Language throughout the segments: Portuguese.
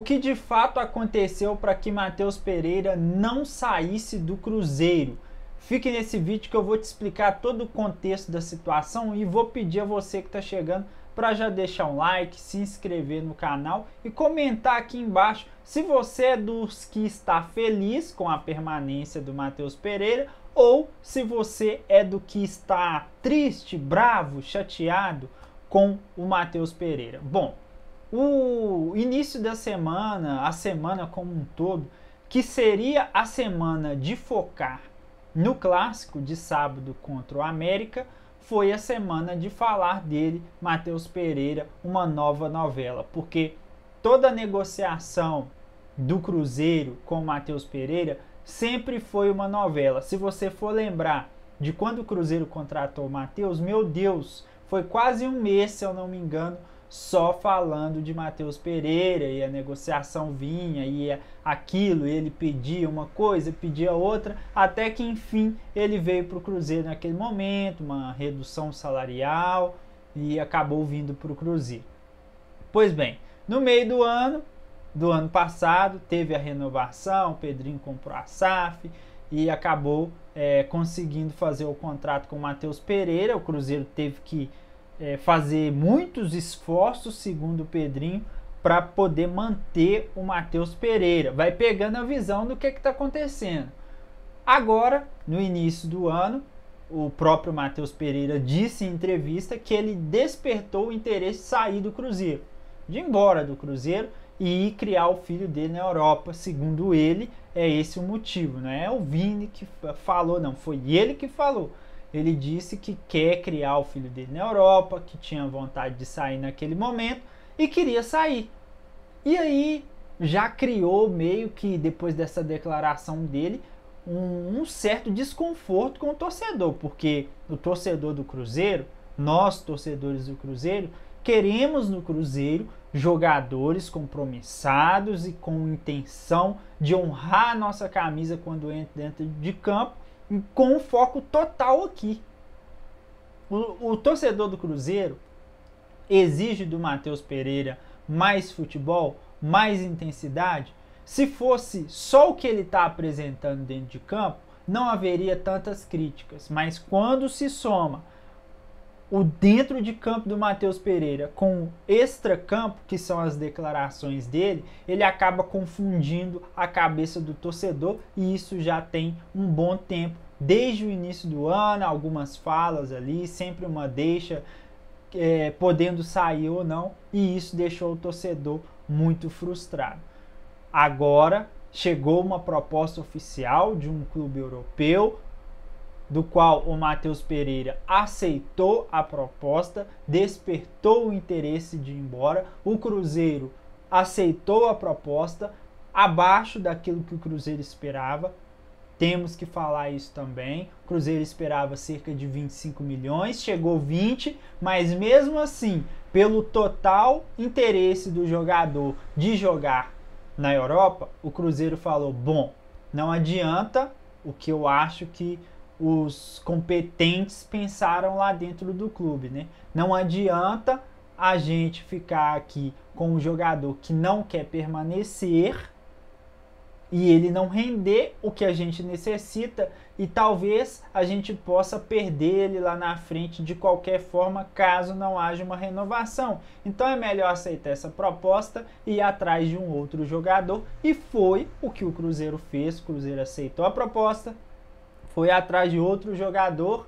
O que de fato aconteceu para que Matheus Pereira não saísse do Cruzeiro? Fique nesse vídeo que eu vou te explicar todo o contexto da situação e vou pedir a você que está chegando para já deixar um like, se inscrever no canal e comentar aqui embaixo se você é dos que está feliz com a permanência do Matheus Pereira ou se você é do que está triste, bravo, chateado com o Matheus Pereira. Bom, o início da semana, a semana como um todo, que seria a semana de focar no clássico de sábado contra o América, foi a semana de falar dele, Matheus Pereira, uma nova novela, porque toda a negociação do Cruzeiro com o Matheus Pereira sempre foi uma novela. Se você for lembrar de quando o Cruzeiro contratou o Matheus, meu Deus, foi quase um mês, se eu não me engano, só falando de Matheus Pereira, e a negociação vinha, e aquilo, ele pedia uma coisa, pedia outra, até que enfim ele veio para o Cruzeiro naquele momento, uma redução salarial, e acabou vindo para o Cruzeiro. Pois bem, no meio do ano passado, teve a renovação, o Pedrinho comprou a SAF, e acabou conseguindo fazer o contrato com o Matheus Pereira. O Cruzeiro teve que fazer muitos esforços, segundo o Pedrinho, para poder manter o Matheus Pereira. Vai pegando a visão do que está acontecendo. Agora, no início do ano, o próprio Matheus Pereira disse em entrevista que ele despertou o interesse de sair do Cruzeiro, de ir embora do Cruzeiro e ir criar o filho dele na Europa. Segundo ele, é esse o motivo. Não é o Vini que falou, não, foi ele que falou. Ele disse que quer criar o filho dele na Europa, que tinha vontade de sair naquele momento e queria sair. E aí já criou meio que, depois dessa declaração dele, um certo desconforto com o torcedor, porque o torcedor do Cruzeiro, nós torcedores do Cruzeiro, queremos no Cruzeiro jogadores compromissados e com intenção de honrar a nossa camisa quando entra dentro de campo, com um foco total aqui. O torcedor do Cruzeiro exige do Matheus Pereira mais futebol, mais intensidade. Se fosse só o que ele está apresentando dentro de campo, não haveria tantas críticas. Mas quando se soma o dentro de campo do Matheus Pereira com o extra-campo, que são as declarações dele, ele acaba confundindo a cabeça do torcedor, e isso já tem um bom tempo, desde o início do ano, algumas falas ali, sempre uma deixa, podendo sair ou não, e isso deixou o torcedor muito frustrado. Agora chegou uma proposta oficial de um clube europeu, do qual o Matheus Pereira aceitou a proposta, despertou o interesse de ir embora. O Cruzeiro aceitou a proposta, abaixo daquilo que o Cruzeiro esperava. Temos que falar isso também. O Cruzeiro esperava cerca de 25 milhões, chegou 20, mas mesmo assim, pelo total interesse do jogador de jogar na Europa, o Cruzeiro falou: bom, não adianta, o que eu acho que os competentes pensaram lá dentro do clube, né? Não adianta a gente ficar aqui com um jogador que não quer permanecer e ele não render o que a gente necessita, e talvez a gente possa perder ele lá na frente de qualquer forma, caso não haja uma renovação. Então é melhor aceitar essa proposta e ir atrás de um outro jogador, e foi o que o Cruzeiro fez. O Cruzeiro aceitou a proposta, foi atrás de outro jogador,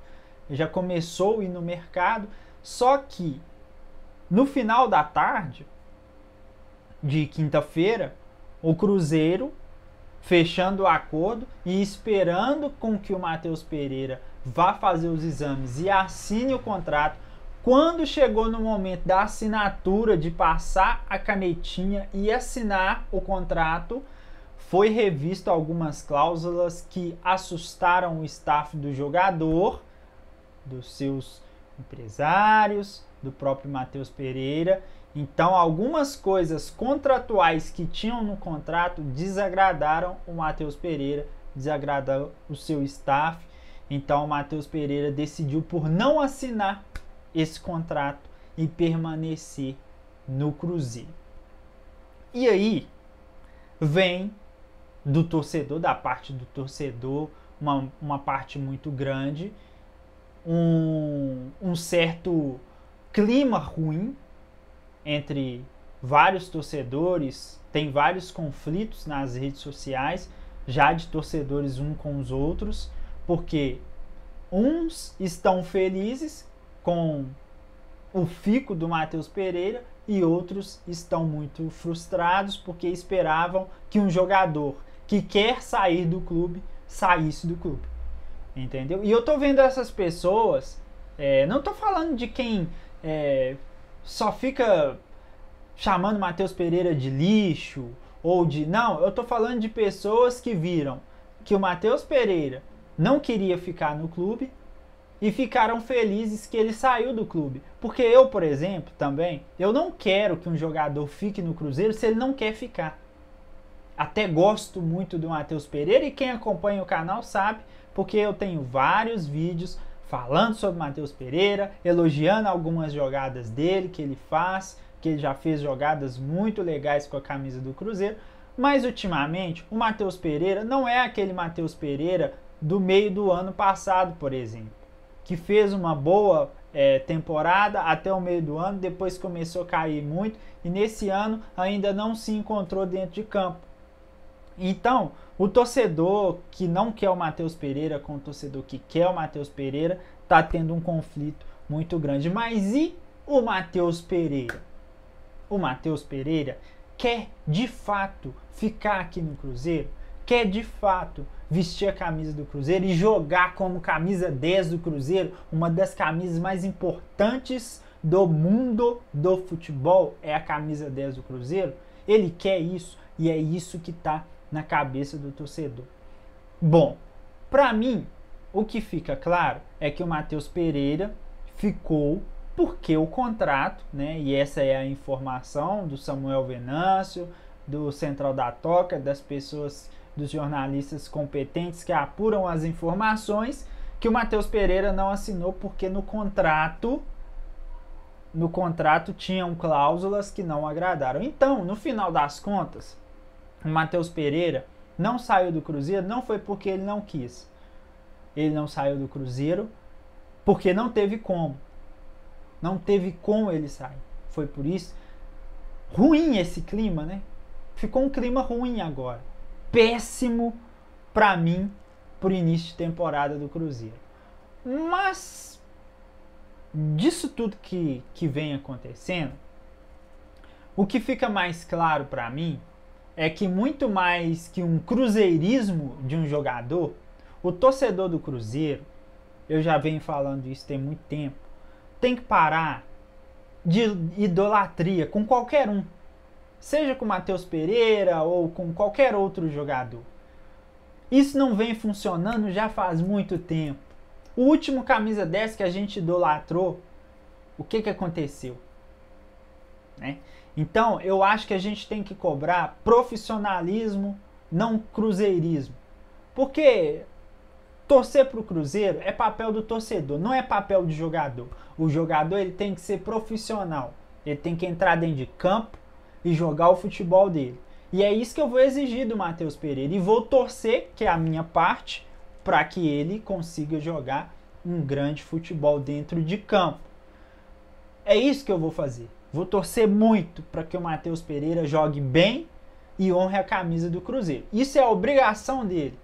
já começou a ir no mercado. Só que no final da tarde de quinta-feira, o Cruzeiro, fechando o acordo e esperando com que o Matheus Pereira vá fazer os exames e assine o contrato, quando chegou no momento da assinatura, de passar a canetinha e assinar o contrato, foi revisto algumas cláusulas que assustaram o staff do jogador, dos seus empresários, do próprio Matheus Pereira. Então, algumas coisas contratuais que tinham no contrato desagradaram o Matheus Pereira, desagradaram o seu staff. Então, o Matheus Pereira decidiu por não assinar esse contrato e permanecer no Cruzeiro. E aí, vem do torcedor, da parte do torcedor, uma parte muito grande, um certo clima ruim entre vários torcedores, tem vários conflitos nas redes sociais, já de torcedores uns com os outros, porque uns estão felizes com o fico do Matheus Pereira e outros estão muito frustrados porque esperavam que um jogador que quer sair do clube saísse do clube, entendeu? E eu tô vendo essas pessoas, não tô falando de quem só fica chamando Matheus Pereira de lixo ou de... Não, eu tô falando de pessoas que viram que o Matheus Pereira não queria ficar no clube e ficaram felizes que ele saiu do clube. Porque eu, por exemplo, também, eu não quero que um jogador fique no Cruzeiro se ele não quer ficar. Até gosto muito do Matheus Pereira e quem acompanha o canal sabe, porque eu tenho vários vídeos falando sobre Matheus Pereira, elogiando algumas jogadas dele que ele faz, que ele já fez jogadas muito legais com a camisa do Cruzeiro. Mas ultimamente o Matheus Pereira não é aquele Matheus Pereira do meio do ano passado, por exemplo, que fez uma boa temporada até o meio do ano, depois começou a cair muito e nesse ano ainda não se encontrou dentro de campo. Então, o torcedor que não quer o Matheus Pereira com o torcedor que quer o Matheus Pereira está tendo um conflito muito grande. Mas e o Matheus Pereira? O Matheus Pereira quer de fato ficar aqui no Cruzeiro? Quer de fato vestir a camisa do Cruzeiro e jogar como camisa 10 do Cruzeiro, uma das camisas mais importantes do mundo do futebol é a camisa 10 do Cruzeiro? Ele quer isso e é isso que está na cabeça do torcedor. Bom, para mim, o que fica claro é que o Matheus Pereira ficou porque o contrato, né, e essa é a informação do Samuel Venâncio, do Central da Toca, das pessoas, dos jornalistas competentes que apuram as informações, que o Matheus Pereira não assinou porque no contrato tinham cláusulas que não agradaram. Então, no final das contas, o Matheus Pereira não saiu do Cruzeiro, não foi porque ele não quis. Ele não saiu do Cruzeiro porque não teve como. Não teve como ele sair. Foi por isso. Ruim esse clima, né? Ficou um clima ruim agora. Péssimo pra mim pro início de temporada do Cruzeiro. Mas disso tudo que vem acontecendo, o que fica mais claro pra mim é que muito mais que um cruzeirismo de um jogador, o torcedor do Cruzeiro, eu já venho falando isso tem muito tempo, tem que parar de idolatria com qualquer um. Seja com o Matheus Pereira ou com qualquer outro jogador. Isso não vem funcionando já faz muito tempo. O último camisa 10 que a gente idolatrou, o que aconteceu? Né? Então, eu acho que a gente tem que cobrar profissionalismo, não cruzeirismo. Porque torcer para o Cruzeiro é papel do torcedor, não é papel de jogador. O jogador ele tem que ser profissional. Ele tem que entrar dentro de campo e jogar o futebol dele. E é isso que eu vou exigir do Matheus Pereira. E vou torcer, que é a minha parte, para que ele consiga jogar um grande futebol dentro de campo. É isso que eu vou fazer. Vou torcer muito para que o Matheus Pereira jogue bem e honre a camisa do Cruzeiro. Isso é a obrigação dele.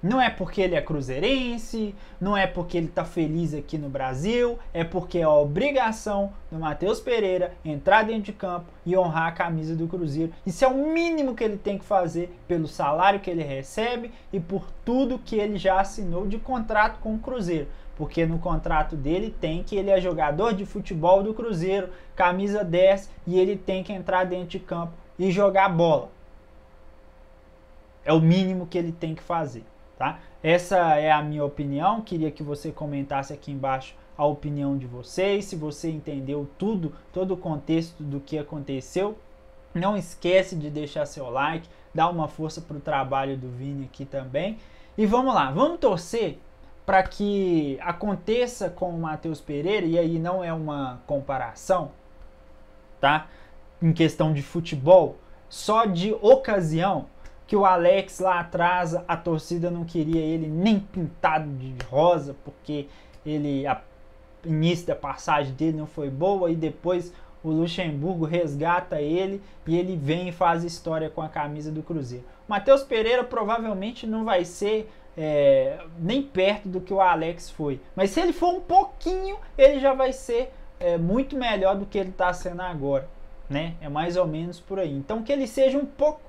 Não é porque ele é cruzeirense, não é porque ele está feliz aqui no Brasil, é porque é a obrigação do Matheus Pereira entrar dentro de campo e honrar a camisa do Cruzeiro. Isso é o mínimo que ele tem que fazer pelo salário que ele recebe e por tudo que ele já assinou de contrato com o Cruzeiro. Porque no contrato dele tem que ele é jogador de futebol do Cruzeiro, camisa 10, e ele tem que entrar dentro de campo e jogar bola. É o mínimo que ele tem que fazer. Tá? Essa é a minha opinião, queria que você comentasse aqui embaixo a opinião de vocês, se você entendeu tudo, todo o contexto do que aconteceu. Não esquece de deixar seu like, dar uma força para o trabalho do Vini aqui também. E vamos lá, vamos torcer para que aconteça com o Matheus Pereira, e aí não é uma comparação, tá? Em questão de futebol, só de ocasião, que o Alex lá atrás, a torcida não queria ele nem pintado de rosa, porque o início da passagem dele não foi boa, e depois o Luxemburgo resgata ele e ele vem e faz história com a camisa do Cruzeiro. Matheus Pereira provavelmente não vai ser nem perto do que o Alex foi, mas se ele for um pouquinho, ele já vai ser muito melhor do que ele está sendo agora, né? É mais ou menos por aí. Então que ele seja um pouco,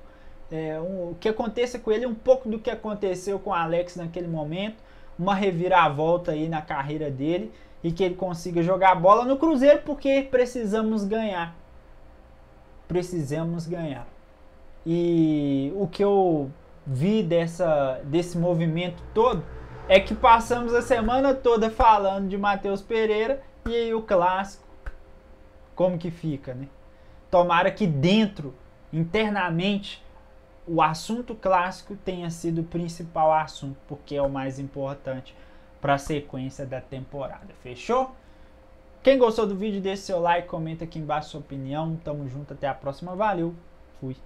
o que aconteça com ele um pouco do que aconteceu com o Alex naquele momento, uma reviravolta aí na carreira dele, e que ele consiga jogar bola no Cruzeiro, porque precisamos ganhar. Precisamos ganhar. E o que eu vi desse movimento todo é que passamos a semana toda falando de Matheus Pereira, e aí o clássico, como que fica, né? Tomara que dentro, internamente, o assunto clássico tenha sido o principal assunto, porque é o mais importante para a sequência da temporada. Fechou? Quem gostou do vídeo, deixe seu like, comenta aqui embaixo sua opinião. Tamo junto, até a próxima. Valeu, fui.